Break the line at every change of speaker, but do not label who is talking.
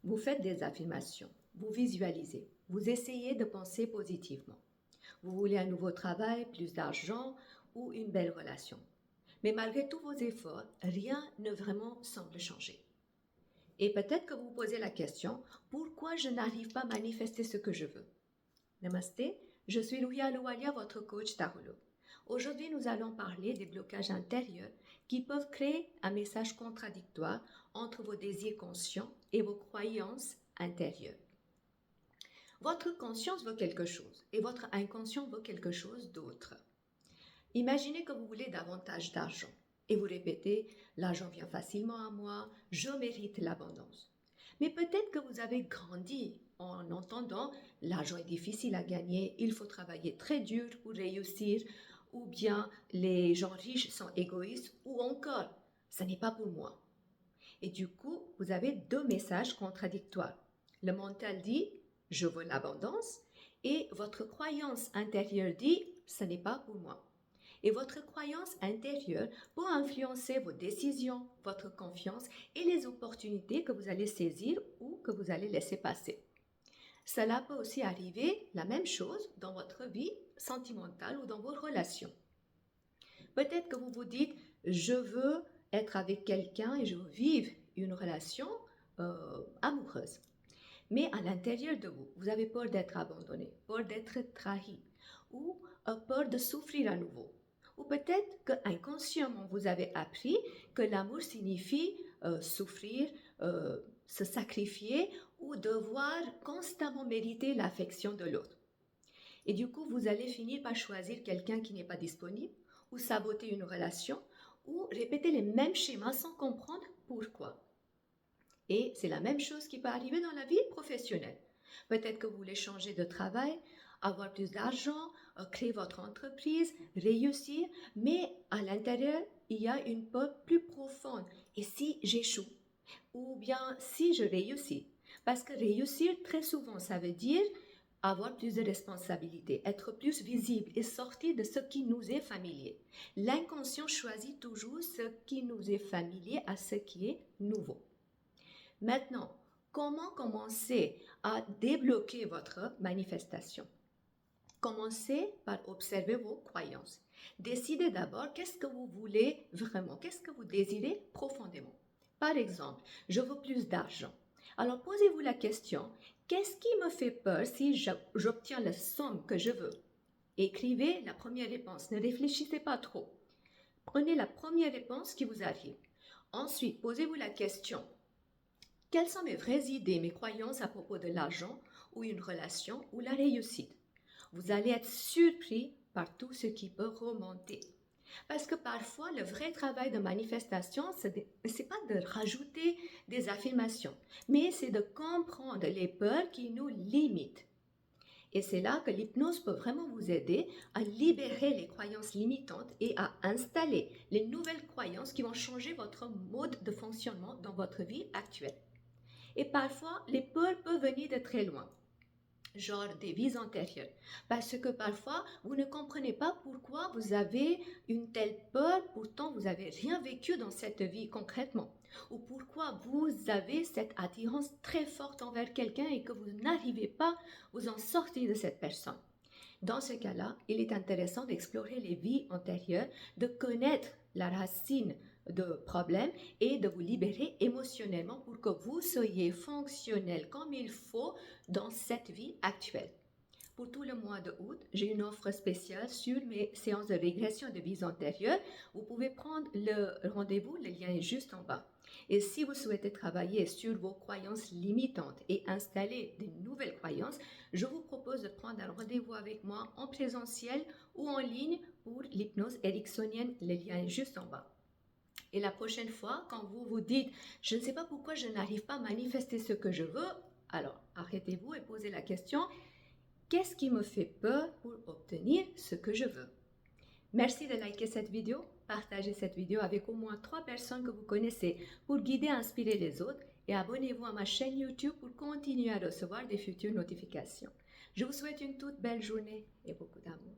Vous faites des affirmations, vous visualisez, vous essayez de penser positivement. Vous voulez un nouveau travail, plus d'argent ou une belle relation. Mais malgré tous vos efforts, rien ne vraiment semble changer. Et peut-être que vous vous posez la question, pourquoi je n'arrive pas à manifester ce que je veux? Namasté, je suis Ruhia Loualia, votre coach tarot. Aujourd'hui, nous allons parler des blocages intérieurs qui peuvent créer un message contradictoire entre vos désirs conscients et vos croyances intérieures. Votre conscience veut quelque chose et votre inconscient veut quelque chose d'autre. Imaginez que vous voulez davantage d'argent et vous répétez « l'argent vient facilement à moi, je mérite l'abondance ». Mais peut-être que vous avez grandi en entendant « l'argent est difficile à gagner, il faut travailler très dur pour réussir » ou bien « les gens riches sont égoïstes » ou encore « ça n'est pas pour moi ». Et du coup, vous avez deux messages contradictoires. Le mental dit « je veux l'abondance » et votre croyance intérieure dit « ce n'est pas pour moi ». Et votre croyance intérieure peut influencer vos décisions, votre confiance et les opportunités que vous allez saisir ou que vous allez laisser passer. Cela peut aussi arriver, la même chose, dans votre vie sentimentale ou dans vos relations. Peut-être que vous vous dites « je veux être avec quelqu'un et je veux vivre une relation amoureuse ». Mais à l'intérieur de vous, vous avez peur d'être abandonné, peur d'être trahi ou peur de souffrir à nouveau. Ou peut-être qu'inconsciemment, vous avez appris que l'amour signifie souffrir, se sacrifier ou devoir constamment mériter l'affection de l'autre. Et du coup, vous allez finir par choisir quelqu'un qui n'est pas disponible ou saboter une relation ou répéter les mêmes schémas sans comprendre pourquoi. Et c'est la même chose qui peut arriver dans la vie professionnelle. Peut-être que vous voulez changer de travail, avoir plus d'argent, créer votre entreprise, réussir, mais à l'intérieur, il y a une peur plus profonde. Et si j'échoue? Ou bien si je réussis? Parce que réussir, très souvent, ça veut dire avoir plus de responsabilités, être plus visible et sortir de ce qui nous est familier. L'inconscient choisit toujours ce qui nous est familier à ce qui est nouveau. Maintenant, comment commencer à débloquer votre manifestation? Commencez par observer vos croyances. Décidez d'abord qu'est-ce que vous voulez vraiment, qu'est-ce que vous désirez profondément. Par exemple, je veux plus d'argent. Alors posez-vous la question, qu'est-ce qui me fait peur si j'obtiens la somme que je veux? Écrivez la première réponse, ne réfléchissez pas trop. Prenez la première réponse qui vous arrive. Ensuite, posez-vous la question, quelles sont mes vraies idées, mes croyances à propos de l'argent ou une relation ou la réussite? Vous allez être surpris par tout ce qui peut remonter. Parce que parfois, le vrai travail de manifestation, ce n'est pas de rajouter des affirmations, mais c'est de comprendre les peurs qui nous limitent. Et c'est là que l'hypnose peut vraiment vous aider à libérer les croyances limitantes et à installer les nouvelles croyances qui vont changer votre mode de fonctionnement dans votre vie actuelle. Et parfois, les peurs peuvent venir de très loin, genre des vies antérieures, parce que parfois, vous ne comprenez pas pourquoi vous avez une telle peur, pourtant vous n'avez rien vécu dans cette vie concrètement, ou pourquoi vous avez cette attirance très forte envers quelqu'un et que vous n'arrivez pas à vous en sortir de cette personne. Dans ce cas-là, il est intéressant d'explorer les vies antérieures, de connaître la racine de problèmes et de vous libérer émotionnellement pour que vous soyez fonctionnel comme il faut dans cette vie actuelle. Pour tout le mois de août, j'ai une offre spéciale sur mes séances de régression de vies antérieures. Vous pouvez prendre le rendez-vous, le lien est juste en bas. Et si vous souhaitez travailler sur vos croyances limitantes et installer de nouvelles croyances, je vous propose de prendre un rendez-vous avec moi en présentiel ou en ligne pour l'hypnose ericksonienne. Le lien est juste en bas. Et la prochaine fois, quand vous vous dites « je ne sais pas pourquoi je n'arrive pas à manifester ce que je veux », alors arrêtez-vous et posez la question « qu'est-ce qui me fait peur pour obtenir ce que je veux ?» Merci de liker cette vidéo, partagez cette vidéo avec au moins 3 personnes que vous connaissez pour guider et inspirer les autres et abonnez-vous à ma chaîne YouTube pour continuer à recevoir des futures notifications. Je vous souhaite une toute belle journée et beaucoup d'amour.